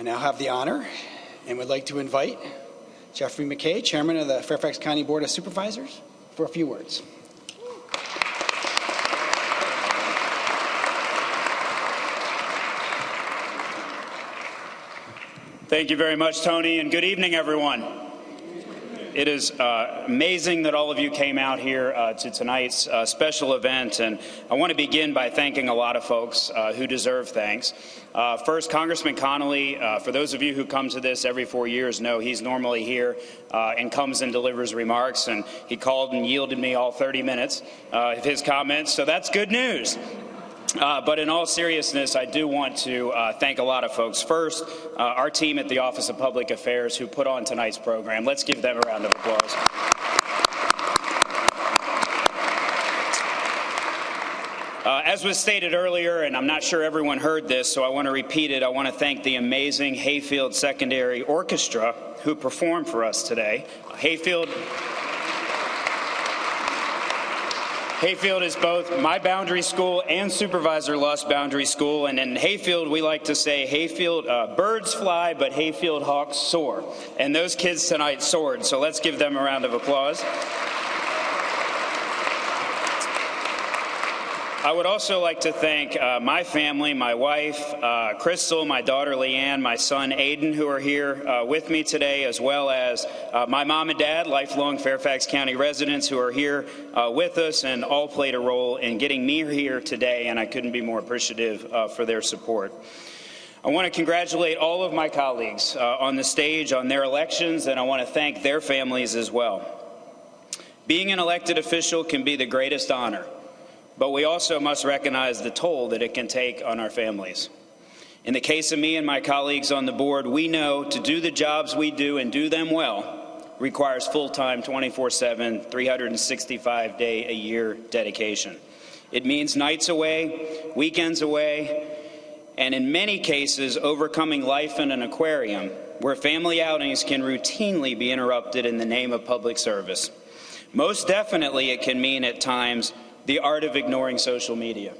I now have the honor and would like to invite Jeffrey McKay, Chairman of the Fairfax County Board of Supervisors, for a few words. Thank you very much, Tony, and good evening, everyone. It is amazing that all of you came out here to tonight's special event, and I want to begin by thanking a lot of folks who deserve thanks. First, Congressman Connolly. For those of you who come to this every 4 years know he's normally here and comes and delivers remarks, and he called and yielded me all 30 minutes of his comments, so that's good news. But in all seriousness, I do want to thank a lot of folks. First, our team at the Office of Public Affairs who put on tonight's program. Let's give them a round of applause. As was stated earlier, and I'm not sure everyone heard this, so I want to repeat it, I want to thank the amazing Hayfield Secondary Orchestra who performed for us today. Hayfield is both my boundary school and Supervisor Luss boundary school, and in Hayfield we like to say Hayfield birds fly but Hayfield hawks soar, and those kids tonight soared, so let's give them a round of applause. I would also like to thank my family, my wife, Crystal, my daughter Leanne, my son Aiden, who are here with me today, as well as my mom and dad, lifelong Fairfax County residents who are here with us and all played a role in getting me here today, and I couldn't be more appreciative for their support. I want to congratulate all of my colleagues on the stage on their elections, and I want to thank their families as well. Being an elected official can be the greatest honor, but we also must recognize the toll that it can take on our families. In the case of me and my colleagues on the board, we know to do the jobs we do and do them well requires full-time, 24/7, 365-day-a-year dedication. It means nights away, weekends away, and in many cases, overcoming life in an aquarium where family outings can routinely be interrupted in the name of public service. Most definitely, it can mean at times the art of ignoring social media.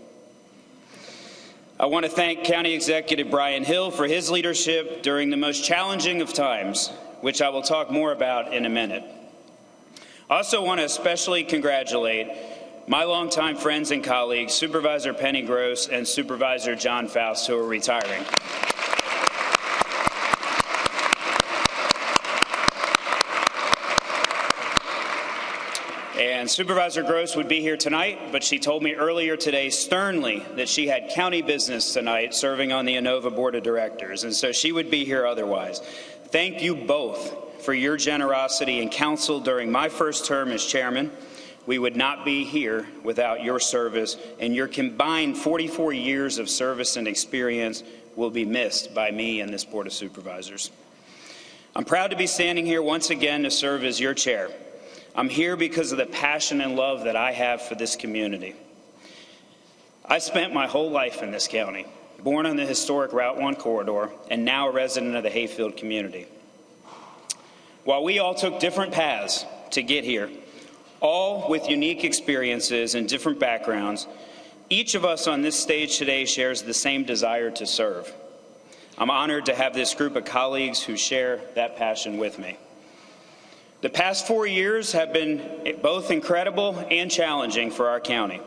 I want to thank County Executive Brian Hill for his leadership during the most challenging of times, which I will talk more about in a minute. I also want to especially congratulate my longtime friends and colleagues, Supervisor Penny Gross and Supervisor John Faust, who are retiring. And Supervisor Gross would be here tonight, but she told me earlier today sternly that she had county business tonight serving on the Inova Board of Directors, and so she would be here otherwise. Thank you both for your generosity and counsel during my first term as chairman. We would not be here without your service, and your combined 44 years of service and experience will be missed by me and this Board of Supervisors. I'm proud to be standing here once again to serve as your chair. I'm here because of the passion and love that I have for this community. I spent my whole life in this county, born on the historic Route 1 corridor, and now a resident of the Hayfield community. While we all took different paths to get here, all with unique experiences and different backgrounds, each of us on this stage today shares the same desire to serve. I'm honored to have this group of colleagues who share that passion with me. The past 4 years have been both incredible and challenging for our county.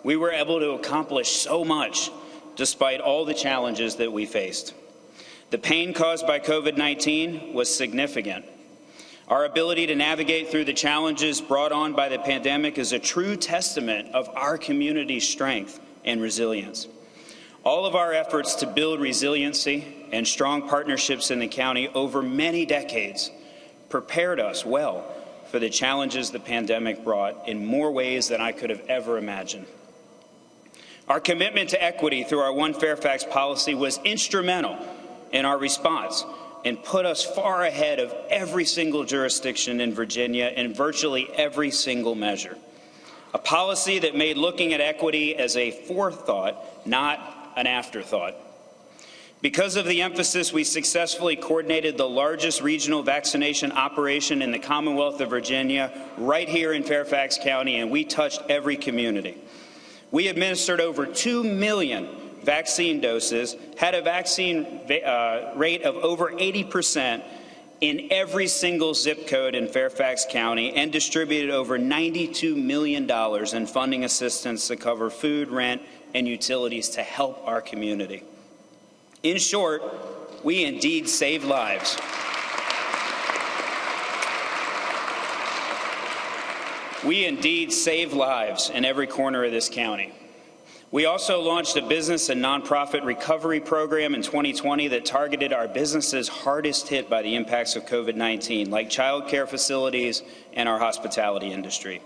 We were able to accomplish so much despite all the challenges that we faced. The pain caused by COVID-19 was significant. Our ability to navigate through the challenges brought on by the pandemic is a true testament of our community's strength and resilience. All of our efforts to build resiliency and strong partnerships in the county over many decades prepared us well for the challenges the pandemic brought in more ways than I could have ever imagined. Our commitment to equity through our One Fairfax policy was instrumental in our response and put us far ahead of every single jurisdiction in Virginia in virtually every single measure. A policy that made looking at equity as a forethought, not an afterthought. Because of the emphasis, we successfully coordinated the largest regional vaccination operation in the Commonwealth of Virginia right here in Fairfax County, and we touched every community. We administered over 2 million vaccine doses, had a vaccine rate of over 80% in every single zip code in Fairfax County, and distributed over $92 million in funding assistance to cover food, rent, and utilities to help our community. In short, we indeed saved lives. We indeed save lives in every corner of this county. We also launched a business and nonprofit recovery program in 2020 that targeted our businesses hardest hit by the impacts of COVID-19, like child care facilities and our hospitality industry.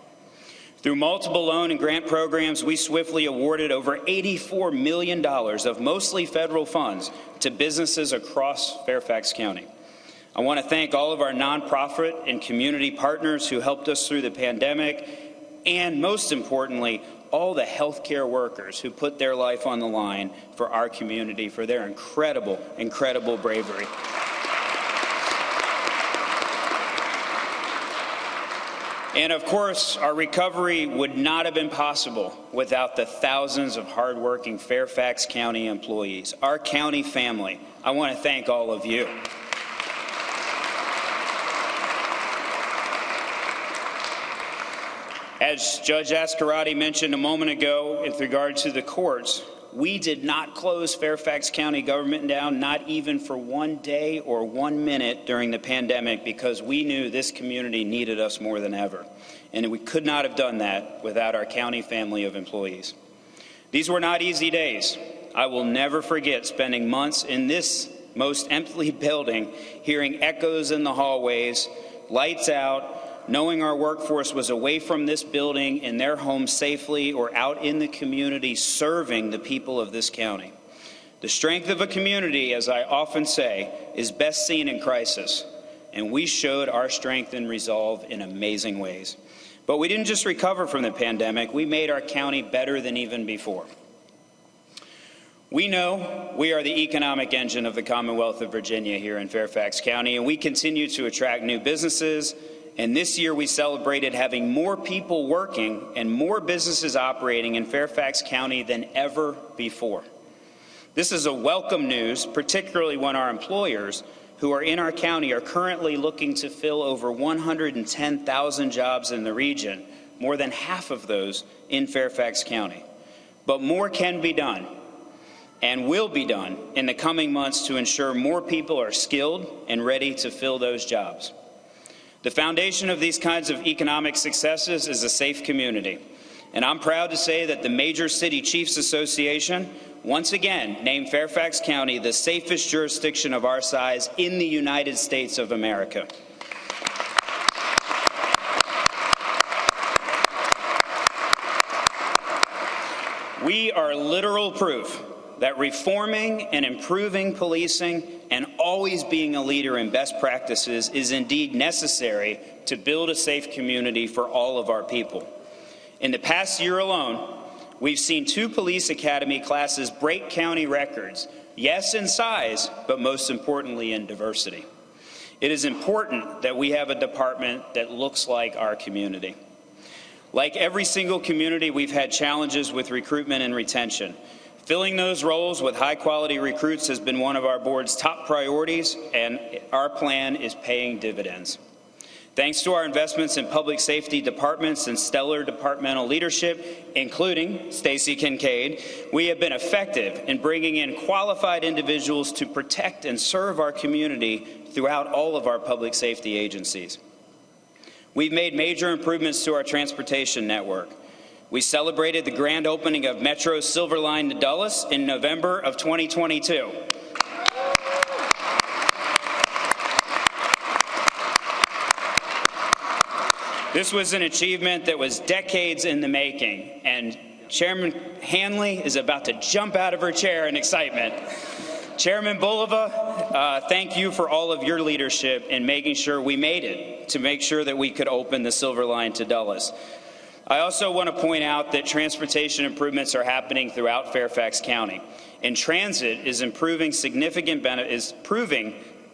Through multiple loan and grant programs, we swiftly awarded over $84 million of mostly federal funds to businesses across Fairfax County. I want to thank all of our nonprofit and community partners who helped us through the pandemic, and most importantly, all the healthcare workers who put their life on the line for our community, for their incredible, incredible bravery. And of course, our recovery would not have been possible without the thousands of hardworking Fairfax County employees, our county family. I want to thank all of you. As Judge Ascarati mentioned a moment ago with regard to the courts, we did not close Fairfax County government down, not even for 1 day or 1 minute during the pandemic, because we knew this community needed us more than ever. And we could not have done that without our county family of employees. These were not easy days. I will never forget spending months in this most empty building, hearing echoes in the hallways, lights out, knowing our workforce was away from this building in their homes safely or out in the community serving the people of this county. The strength of a community, as I often say, is best seen in crisis, and we showed our strength and resolve in amazing ways. But we didn't just recover from the pandemic, we made our county better than even before. We know we are the economic engine of the Commonwealth of Virginia here in Fairfax County, and we continue to attract new businesses. And this year we celebrated having more people working and more businesses operating in Fairfax County than ever before. This is a welcome news, particularly when our employers who are in our county are currently looking to fill over 110,000 jobs in the region, more than half of those in Fairfax County. But more can be done and will be done in the coming months to ensure more people are skilled and ready to fill those jobs. The foundation of these kinds of economic successes is a safe community. And I'm proud to say that the Major City Chiefs Association once again named Fairfax County the safest jurisdiction of our size in the United States of America. We are literal proof that reforming and improving policing and always being a leader in best practices is indeed necessary to build a safe community for all of our people. In the past year alone, we've seen 2 police academy classes break county records, yes, in size, but most importantly in diversity. It is important that we have a department that looks like our community. Like every single community, we've had challenges with recruitment and retention. Filling those roles with high-quality recruits has been one of our board's top priorities, and our plan is paying dividends. Thanks to our investments in public safety departments and stellar departmental leadership, including Stacy Kincaid, we have been effective in bringing in qualified individuals to protect and serve our community throughout all of our public safety agencies. We've made major improvements to our transportation network. We celebrated the grand opening of Metro's Silver Line to Dulles in November of 2022. This was an achievement that was decades in the making, and Chairman Hanley is about to jump out of her chair in excitement. Chairman Bulova, thank you for all of your leadership in making sure we made it, to make sure that we could open the Silver Line to Dulles. I also want to point out that transportation improvements are happening throughout Fairfax County, and transit is proving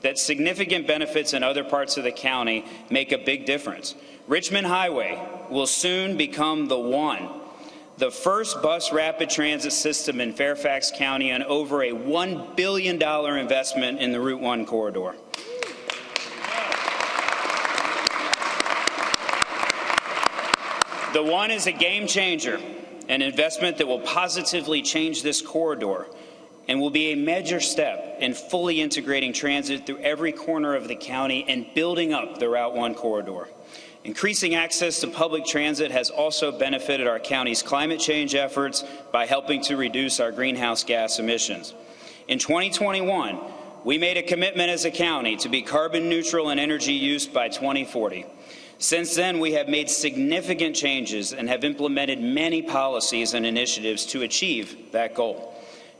that significant benefits in other parts of the county make a big difference. Richmond Highway will soon become the the first bus rapid transit system in Fairfax County, and over a $1 billion investment in the Route 1 corridor. The One is a game changer, an investment that will positively change this corridor and will be a major step in fully integrating transit through every corner of the county and building up the Route 1 corridor. Increasing access to public transit has also benefited our county's climate change efforts by helping to reduce our greenhouse gas emissions. In 2021, we made a commitment as a county to be carbon neutral in energy use by 2040. Since then, we have made significant changes and have implemented many policies and initiatives to achieve that goal.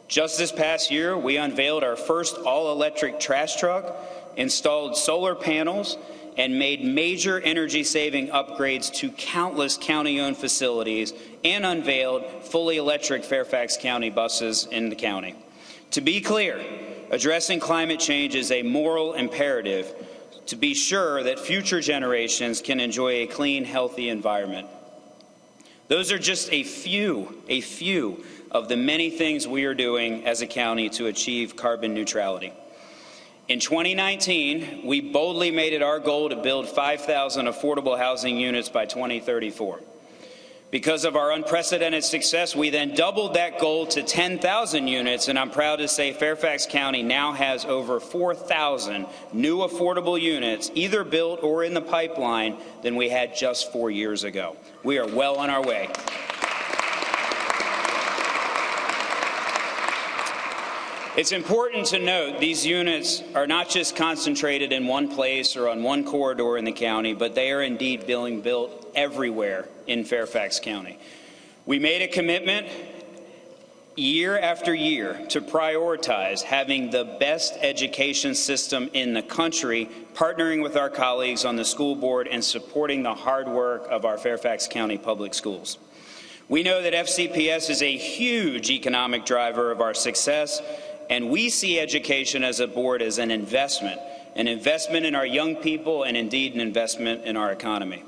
Just this past year, we unveiled our first all-electric trash truck, installed solar panels, and made major energy-saving upgrades to countless county-owned facilities, and unveiled fully electric Fairfax County buses in the county. To be clear, addressing climate change is a moral imperative to be sure that future generations can enjoy a clean, healthy environment. Those are just a few of the many things we are doing as a county to achieve carbon neutrality. In 2019, we boldly made it our goal to build 5,000 affordable housing units by 2034. Because of our unprecedented success, we then doubled that goal to 10,000 units, and I'm proud to say Fairfax County now has over 4,000 new affordable units, either built or in the pipeline, than we had just 4 years ago. We are well on our way. It's important to note these units are not just concentrated in one place or on one corridor in the county, but they are indeed being built everywhere in Fairfax County. We made a commitment year after year to prioritize having the best education system in the country, partnering with our colleagues on the school board and supporting the hard work of our Fairfax County Public Schools. We know that FCPS is a huge economic driver of our success, and we see education as a board as an investment in our young people, and indeed an investment in our economy.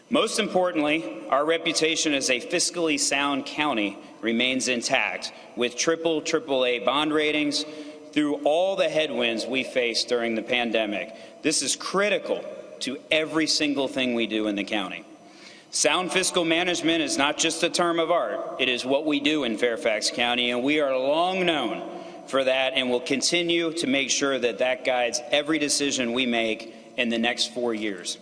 Most importantly, our reputation as a fiscally sound county remains intact, with AAA bond ratings through all the headwinds we faced during the pandemic. This is critical to every single thing we do in the county. Sound fiscal management is not just a term of art, it is what we do in Fairfax County, and we are long known for that and will continue to make sure that that guides every decision we make in the next 4 years.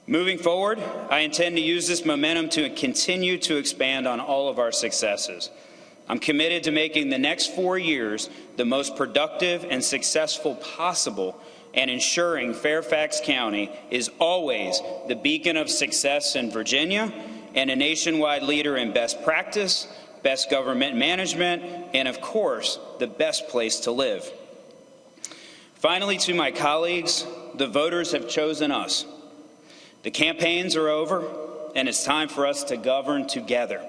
Moving forward, I intend to use this momentum to continue to expand on all of our successes. I'm committed to making the next 4 years the most productive and successful possible, and ensuring Fairfax County is always the beacon of success in Virginia and a nationwide leader in best practice, best government management, and of course, the best place to live. Finally, to my colleagues, the voters have chosen us. The campaigns are over, and it's time for us to govern together.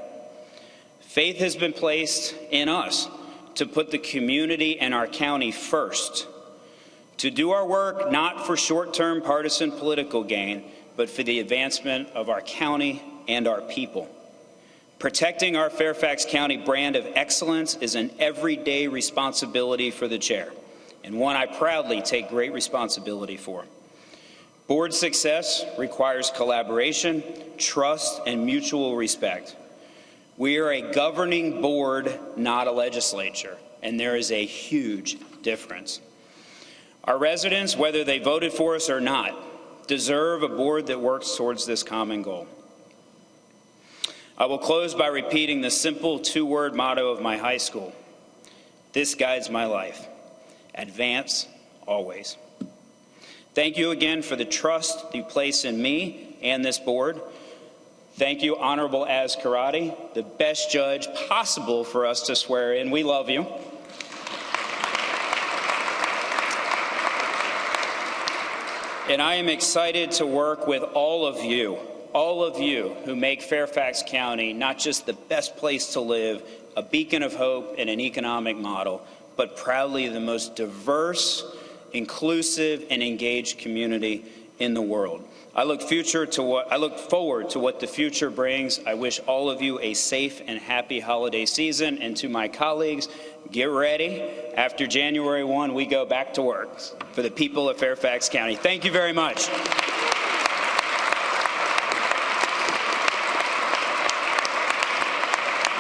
Faith has been placed in us to put the community and our county first, to do our work not for short-term partisan political gain, but for the advancement of our county and our people. Protecting our Fairfax County brand of excellence is an everyday responsibility for the chair, and one I proudly take great responsibility for. Board success requires collaboration, trust, and mutual respect. We are a governing board, not a legislature, and there is a huge difference. Our residents, whether they voted for us or not, deserve a board that works towards this common goal. I will close by repeating the simple two-word motto of my high school. This guides my life. Advance always. Thank you again for the trust you place in me and this board. Thank you, Honorable Az Karate, the best judge possible for us to swear in. We love you. And I am excited to work with all of you who make Fairfax County not just the best place to live, a beacon of hope and an economic model, but proudly the most diverse, inclusive, and engaged community in the world. I look forward to what the future brings. I wish all of you a safe and happy holiday season. And to my colleagues, get ready. After January 1, we go back to work for the people of Fairfax County. Thank you very much.